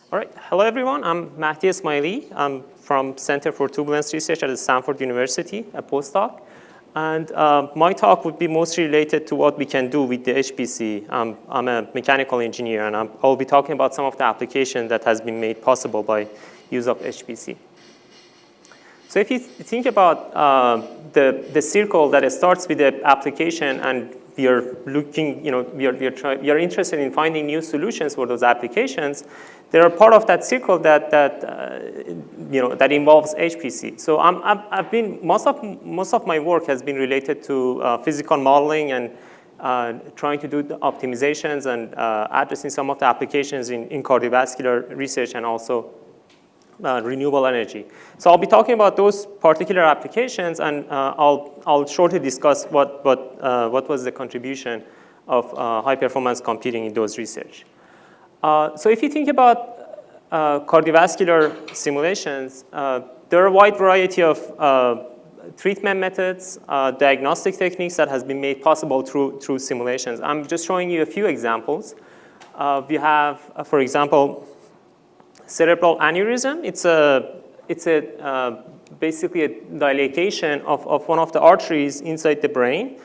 All right, hello everyone. I'm Mahdi Esmaily. I'm from Center for Turbulence Research at Stanford University, a postdoc. And my talk would be mostly related to what we can do with the HPC. I'm a mechanical engineer, and I'll be talking about some of the application that has been made possible by use of HPC. So if you think about the circle that starts with the application, and we are looking, we are interested in finding new solutions for those applications, there are part of that circle that involves HPC. So I've been most of my work has been related to physical modeling and trying to do the optimizations and addressing some of the applications in cardiovascular research and also renewable energy. So I'll be talking about those particular applications, and I'll shortly discuss what was the contribution of high-performance computing in those research. So if you think about cardiovascular simulations, there are a wide variety of treatment methods, diagnostic techniques that has been made possible through simulations. I'm just showing you a few examples. We have, for example, cerebral aneurysm. It's basically a dilatation of one of the arteries inside the brain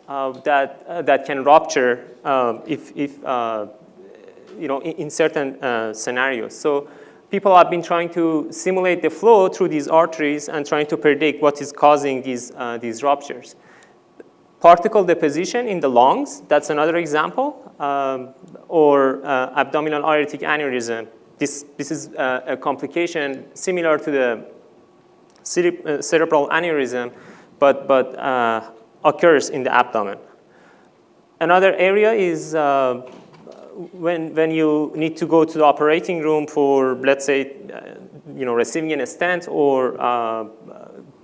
that can rupture in certain scenarios. So people have been trying to simulate the flow through these arteries and trying to predict what is causing these ruptures. Particle deposition in the lungs, that's another example, or abdominal aortic aneurysm. This is a complication similar to the cerebral aneurysm, but occurs in the abdomen. Another area is when you need to go to the operating room for, let's say, receiving a stent or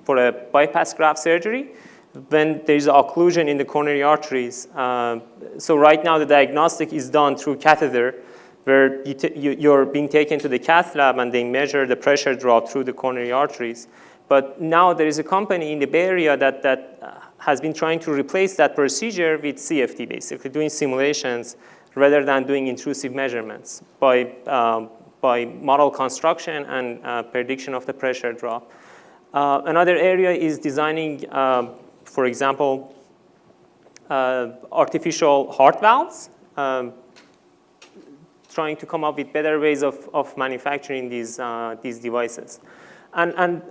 for a bypass graft surgery, when there's occlusion in the coronary arteries. So right now the diagnostic is done through catheter, where you're being taken to the cath lab and they measure the pressure drop through the coronary arteries. But now there is a company in the Bay Area that has been trying to replace that procedure with CFD, basically doing simulations rather than doing intrusive measurements by model construction and prediction of the pressure drop. Another area is designing, for example, artificial heart valves, trying to come up with better ways of manufacturing these devices. And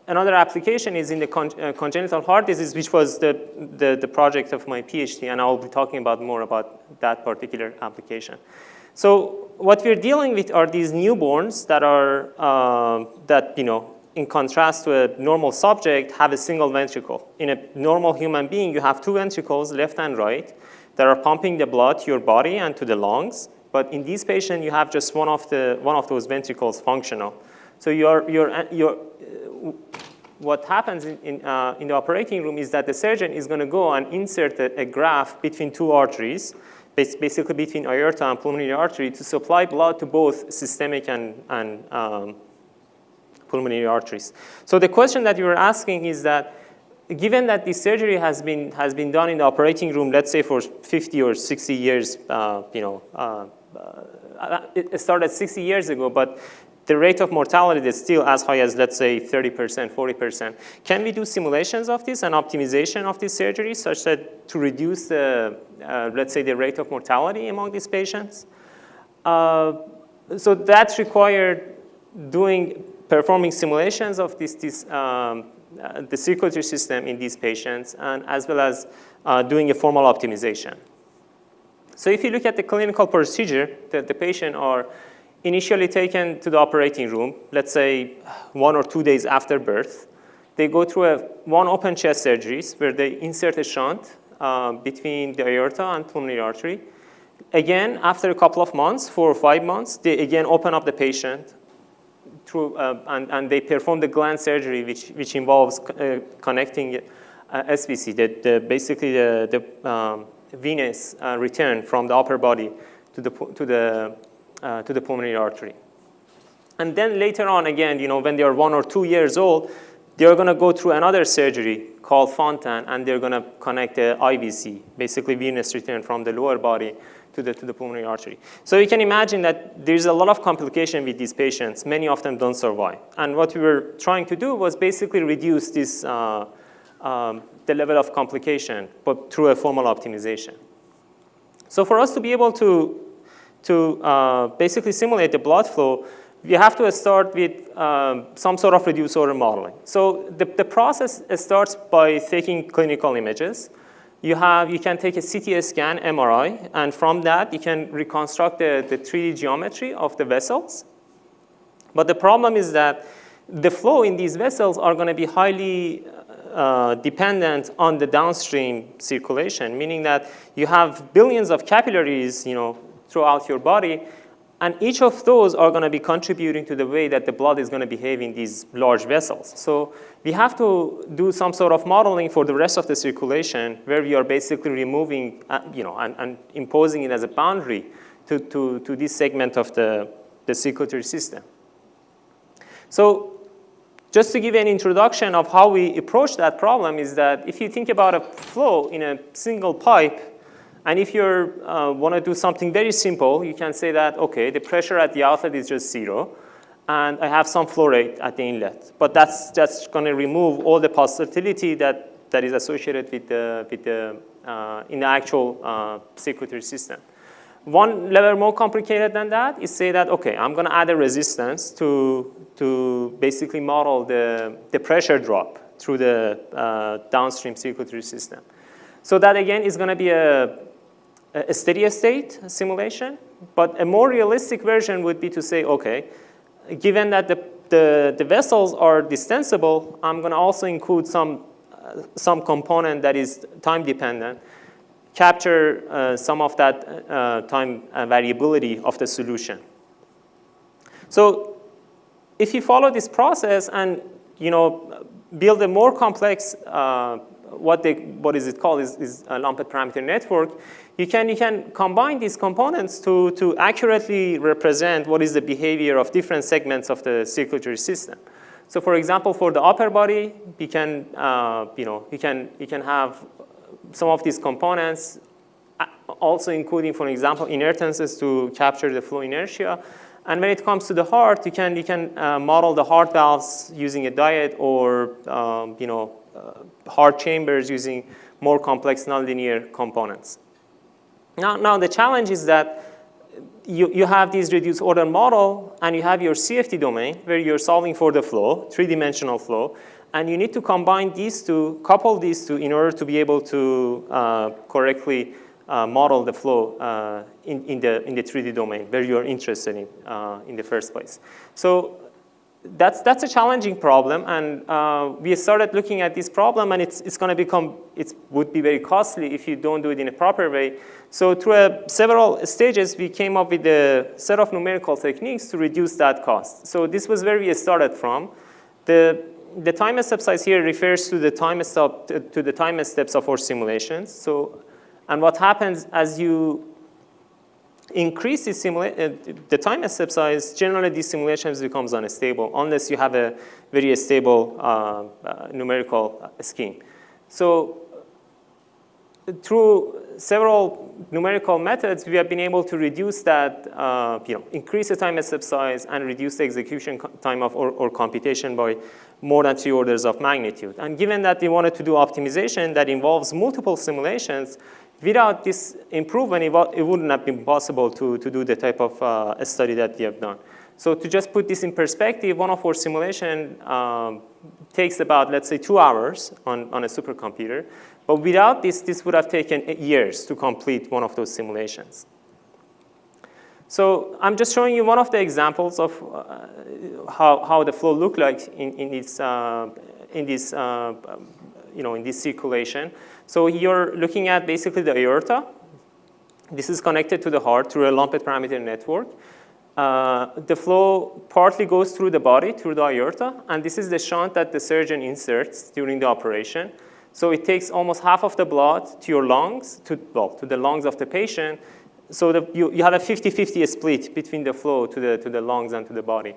another application is in the congenital heart disease, which was the project of my PhD, and I'll be talking more about that particular application. So what we're dealing with are these newborns that are, in contrast to a normal subject, have a single ventricle. In a normal human being, you have two ventricles, left and right, that are pumping the blood to your body and to the lungs. But in this patient, you have just one of those ventricles functional. So what happens in the operating room is that the surgeon is going to go and insert a graft between two arteries, basically between aorta and pulmonary artery, to supply blood to both systemic and pulmonary arteries. So the question that you were asking is that, given that this surgery has been done in the operating room, let's say for 50 or 60 years, it started 60 years ago, but the rate of mortality is still as high as, let's say, 30%, 40%. Can we do simulations of this and optimization of this surgery such that to reduce let's say, the rate of mortality among these patients? So that's required performing simulations of the circulatory system in these patients, and as well as doing a formal optimization. So if you look at the clinical procedure, the patient are initially taken to the operating room, let's say 1 or 2 days after birth. They go through one open chest surgeries where they insert a shunt between the aorta and pulmonary artery. Again, after a couple of months, 4 or 5 months, they again open up the patient and they perform the gland surgery, which involves connecting SVC, basically the venous return from the upper body to the pulmonary artery. And then later on, again, when they are 1 or 2 years old, they're going to go through another surgery called Fontan, and they're going to connect the IVC, basically venous return from the lower body to the pulmonary artery. So you can imagine that there's a lot of complication with these patients. Many of them don't survive. And what we were trying to do was basically reduce this, the level of complication, but through a formal optimization. So for us to be able to basically simulate the blood flow, we have to start with some sort of reduced order modeling. So the process starts by taking clinical images. You can take a CT scan, MRI, and from that you can reconstruct the 3D geometry of the vessels. But the problem is that the flow in these vessels are going to be highly dependent on the downstream circulation, meaning that you have billions of capillaries, throughout your body, and each of those are going to be contributing to the way that the blood is going to behave in these large vessels. So we have to do some sort of modeling for the rest of the circulation where we are basically removing, and imposing it as a boundary to this segment of the circulatory system. So just to give an introduction of how we approach that problem is that if you think about a flow in a single pipe, and if you want to do something very simple, you can say that, okay, the pressure at the outlet is just 0, and I have some flow rate at the inlet. But that's just going to remove all the pulsatility that is associated with in the actual circulatory system. One level more complicated than that is say that, okay, I'm going to add a resistance to basically model the pressure drop through the downstream circulatory system. So that, again, is going to be a steady state simulation, but a more realistic version would be to say, okay, given that the vessels are distensible, I'm going to also include some component that is time dependent, capture some of that time variability of the solution. So if you follow this process and build a more complex what is it called is a lumped parameter network, you can combine these components to accurately represent what is the behavior of different segments of the circulatory system. So for example, for the upper body, you can have some of these components also including, for example, inertances to capture the flow inertia. And when it comes to the heart, you can model the heart valves using a diet or heart chambers using more complex nonlinear components. Now the challenge is that you have this reduced order model and you have your CFD domain where you're solving for the flow, three-dimensional flow, and you need to combine these two, couple these two in order to be able to correctly model the flow in the 3D domain where you're interested in the first place. So that's a challenging problem, and we started looking at this problem, and it's going to become, it would be very costly if you don't do it in a proper way. So through several stages, we came up with a set of numerical techniques to reduce that cost. So this was where we started from. The time step size here refers to the time steps of our simulations. So, and what happens as you increase the time step size, generally these simulations becomes unstable unless you have a very stable numerical scheme. So through several numerical methods, we have been able to reduce that, increase the time step size and reduce the execution time of our computation by more than 3 orders of magnitude. And given that we wanted to do optimization that involves multiple simulations, without this improvement, it wouldn't have been possible to do the type of study that we have done. So to just put this in perspective, one of our simulation takes about, let's say, 2 hours on a supercomputer. But without this would have taken years to complete one of those simulations. So I'm just showing you one of the examples of how the flow looked like in this circulation. So you're looking at basically the aorta. This is connected to the heart through a lumped parameter network. The flow partly goes through the body, through the aorta, and this is the shunt that the surgeon inserts during the operation. So it takes almost half of the blood to your lungs, to the lungs of the patient. So you have a 50-50 split between the flow to the lungs and to the body.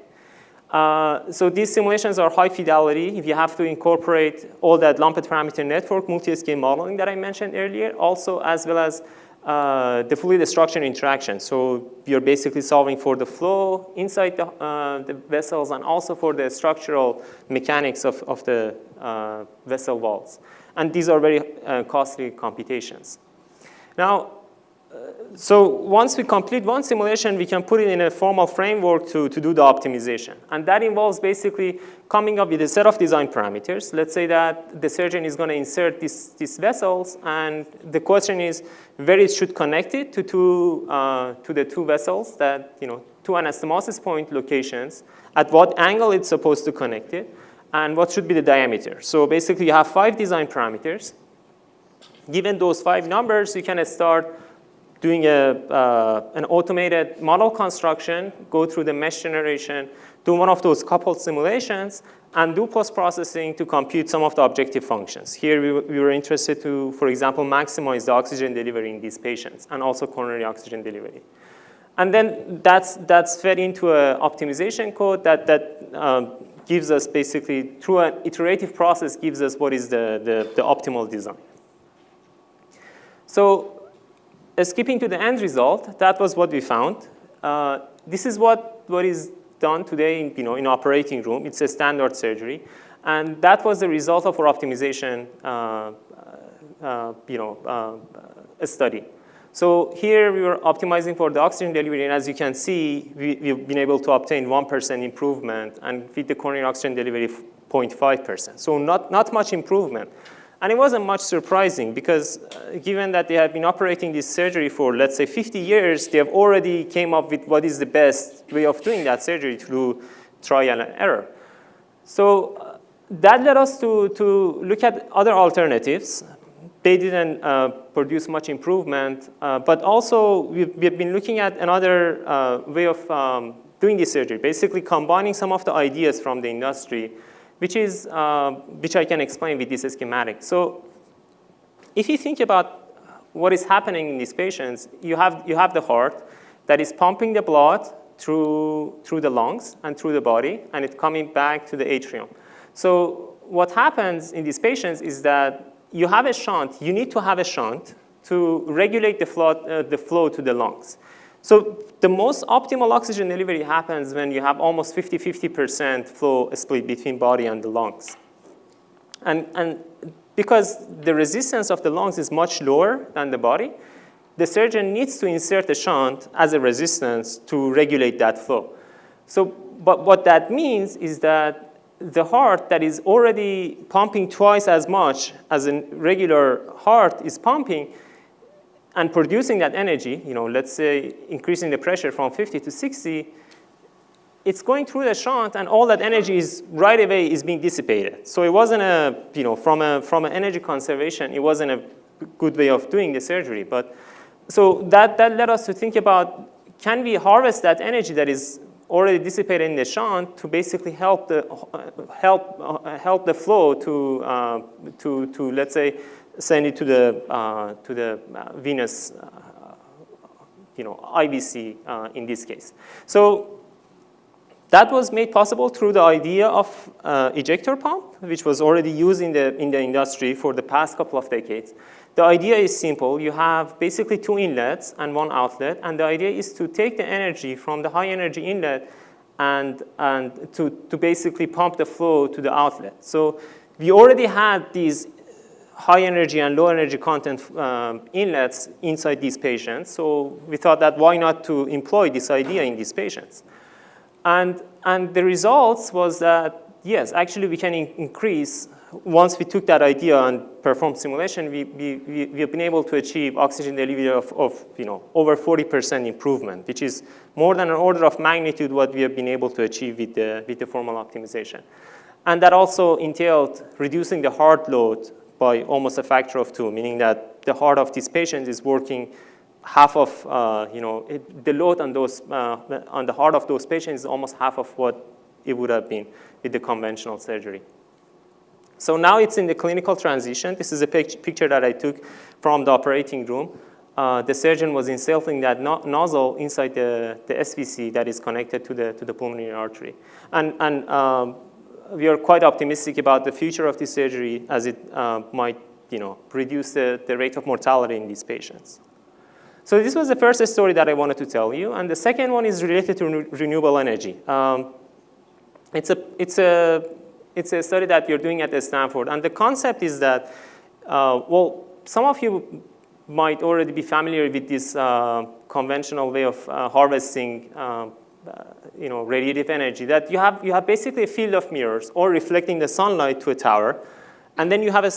So these simulations are high fidelity. If you have to incorporate all that lumped parameter network multi-scale modeling that I mentioned earlier, also as well as the fluid structure interaction. So you're basically solving for the flow inside the vessels and also for the structural mechanics of the vessel walls. And these are very costly computations. Now, so once we complete one simulation, we can put it in a formal framework to do the optimization. And that involves basically coming up with a set of design parameters. Let's say that the surgeon is going to insert these vessels, and the question is where it should connect it to the two vessels, that, two anastomosis point locations, at what angle it's supposed to connect it, and what should be the diameter. So basically, you have 5 design parameters. Given those 5 numbers, you can start doing an automated model construction, go through the mesh generation, do one of those coupled simulations, and do post-processing to compute some of the objective functions. Here, we were interested to, for example, maximize the oxygen delivery in these patients, and also coronary oxygen delivery. And then that's fed into an optimization code that gives us basically, through an iterative process, gives us what is the optimal design. So, skipping to the end result, that was what we found. This is what is done today in operating room. It's a standard surgery. And that was the result of our optimization study. So here we were optimizing for the oxygen delivery. And as you can see, we've been able to obtain 1% improvement, and with the coronary oxygen delivery, 0.5%. So not much improvement. And it wasn't much surprising, because given that they have been operating this surgery for, let's say, 50 years, they have already came up with what is the best way of doing that surgery through trial and error. So that led us to look at other alternatives. They didn't produce much improvement, but also we've been looking at another way of doing this surgery, basically combining some of the ideas from the industry, which I can explain with this schematic. So if you think about what is happening in these patients, you have the heart that is pumping the blood through the lungs and through the body, and it's coming back to the atrium. So what happens in these patients is that you have a shunt. You need to have a shunt to regulate the flow to the lungs. So the most optimal oxygen delivery happens when you have almost 50-50% flow split between body and the lungs. And because the resistance of the lungs is much lower than the body, the surgeon needs to insert a shunt as a resistance to regulate that flow. So, but what that means is that the heart that is already pumping twice as much as a regular heart is pumping, and producing that energy, let's say increasing the pressure from 50 to 60, it's going through the shunt, and all that energy is right away is being dissipated. So it wasn't from an energy conservation, it wasn't a good way of doing the surgery. But so that led us to think about, can we harvest that energy that is already dissipated in the shunt to basically help the flow to let's say send it to the venous, IVC in this case. So that was made possible through the idea of ejector pump, which was already used in the industry for the past couple of decades. The idea is simple. You have basically 2 inlets and 1 outlet, and the idea is to take the energy from the high energy inlet and to basically pump the flow to the outlet. So we already had these high energy and low energy content inlets inside these patients. So we thought that why not to employ this idea in these patients? And the results was that, yes, actually we can increase, once we took that idea and performed simulation, we have been able to achieve oxygen delivery of over 40% improvement, which is more than an order of magnitude what we have been able to achieve with the formal optimization. And that also entailed reducing the heart load by almost a factor of 2, meaning that the heart of these patients is working half of, the load on the heart of those patients is almost half of what it would have been with the conventional surgery. So now it's in the clinical transition. This is a picture that I took from the operating room. the surgeon was inserting that nozzle inside the SVC that is connected to the pulmonary artery. And we are quite optimistic about the future of this surgery as it might reduce the rate of mortality in these patients. So this was the first story that I wanted to tell you. And the second one is related to renewable energy. It's a study that you're doing at Stanford. And the concept is that, well, some of you might already be familiar with this conventional way of harvesting radiative energy, that you have basically a field of mirrors or reflecting the sunlight to a tower. And then you have a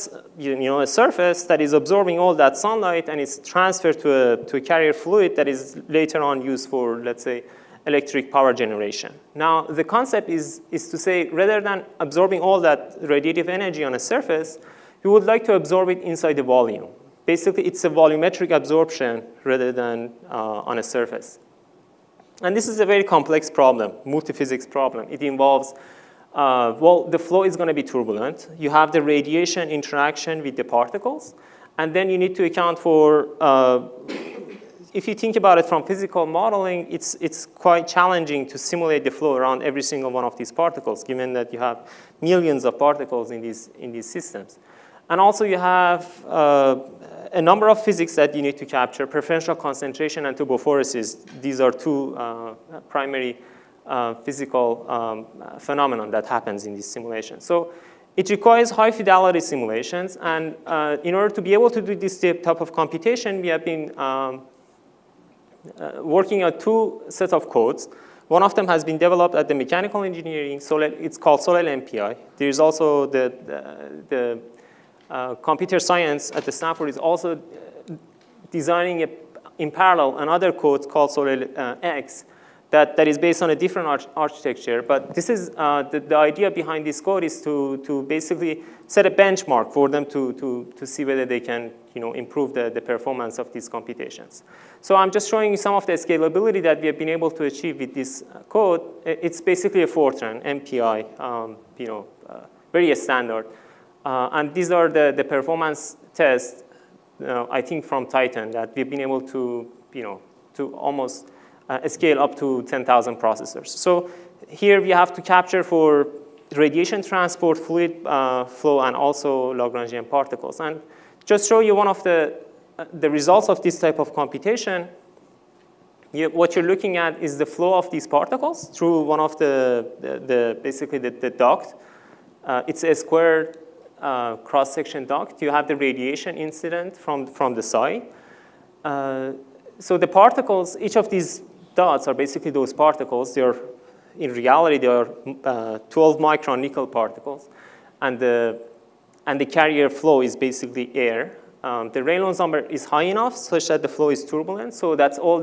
surface that is absorbing all that sunlight, and it's transferred to a carrier fluid that is later on used for, let's say, electric power generation. Now, the concept is to say, rather than absorbing all that radiative energy on a surface, you would like to absorb it inside the volume. Basically, it's a volumetric absorption rather than on a surface. And this is a very complex problem, multi-physics problem. It involves well, the flow is going to be turbulent. You have the radiation interaction with the particles. And then you need to account for, if you think about it from physical modeling, it's quite challenging to simulate the flow around every single one of these particles, given that you have millions of particles in these systems. And also you have a number of physics that you need to capture, preferential concentration and turbophoresis. These are two primary physical phenomenon that happens in this simulation. So it requires high fidelity simulations, and in order to be able to do this type of computation, we have been working on two sets of codes. One of them has been developed at the mechanical engineering, it's called Solel MPI. There's also the computer science at the Stanford is also designing in parallel another code called Solel X, that is based on a different architecture. But this is the idea behind this code is to basically set a benchmark for them to see whether they can improve the performance of these computations. So I'm just showing you some of the scalability that we have been able to achieve with this code. It's basically a Fortran MPI, very standard. And these are the performance tests, I think from Titan, that we've been able to almost scale up to 10,000 processors. So here we have to capture for radiation transport, fluid flow, and also Lagrangian particles. And just show you one of the results of this type of computation. What you're looking at is the flow of these particles through one of basically the duct. It's a square cross-section duct. You have the radiation incident from the side. So the particles, each of these dots are basically those particles. In reality, they are 12 micron nickel particles. And the carrier flow is basically air. The Reynolds number is high enough such that the flow is turbulent. So that's all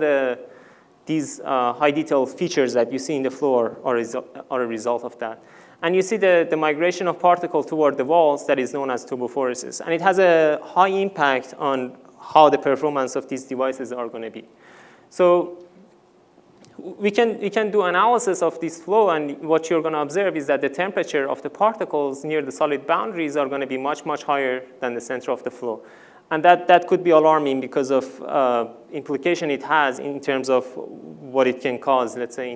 these high detail features that you see in the flow are a result of that. And you see the migration of particle toward the walls that is known as turbophoresis. And it has a high impact on how the performance of these devices are going to be. So we can do analysis of this flow, and what you're going to observe is that the temperature of the particles near the solid boundaries are going to be much, much higher than the center of the flow. And that could be alarming because of implication it has in terms of what it can cause, let's say,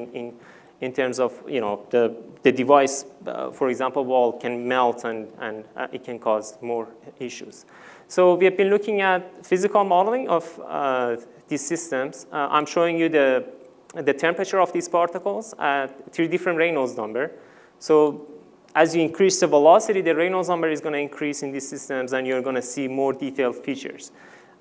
in terms of the device, for example, wall can melt and it can cause more issues. So we have been looking at physical modeling of these systems. I'm showing you the temperature of these particles at 3 different Reynolds number. So as you increase the velocity, the Reynolds number is going to increase in these systems, and you're going to see more detailed features.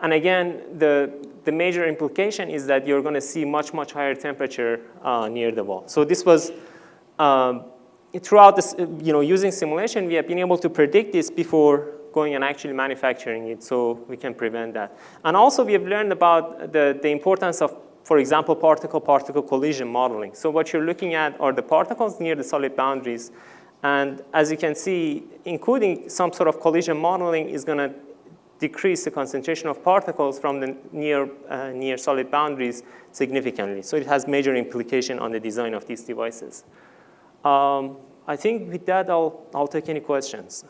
And again, the major implication is that you're going to see much, much higher temperature near the wall. So this was, throughout this, using simulation, we have been able to predict this before going and actually manufacturing it, so we can prevent that. And also, we have learned about the importance of, for example, particle-particle collision modeling. So what you're looking at are the particles near the solid boundaries. And as you can see, including some sort of collision modeling is going to decrease the concentration of particles from the near solid boundaries significantly. So it has major implication on the design of these devices. I think with that, I'll take any questions.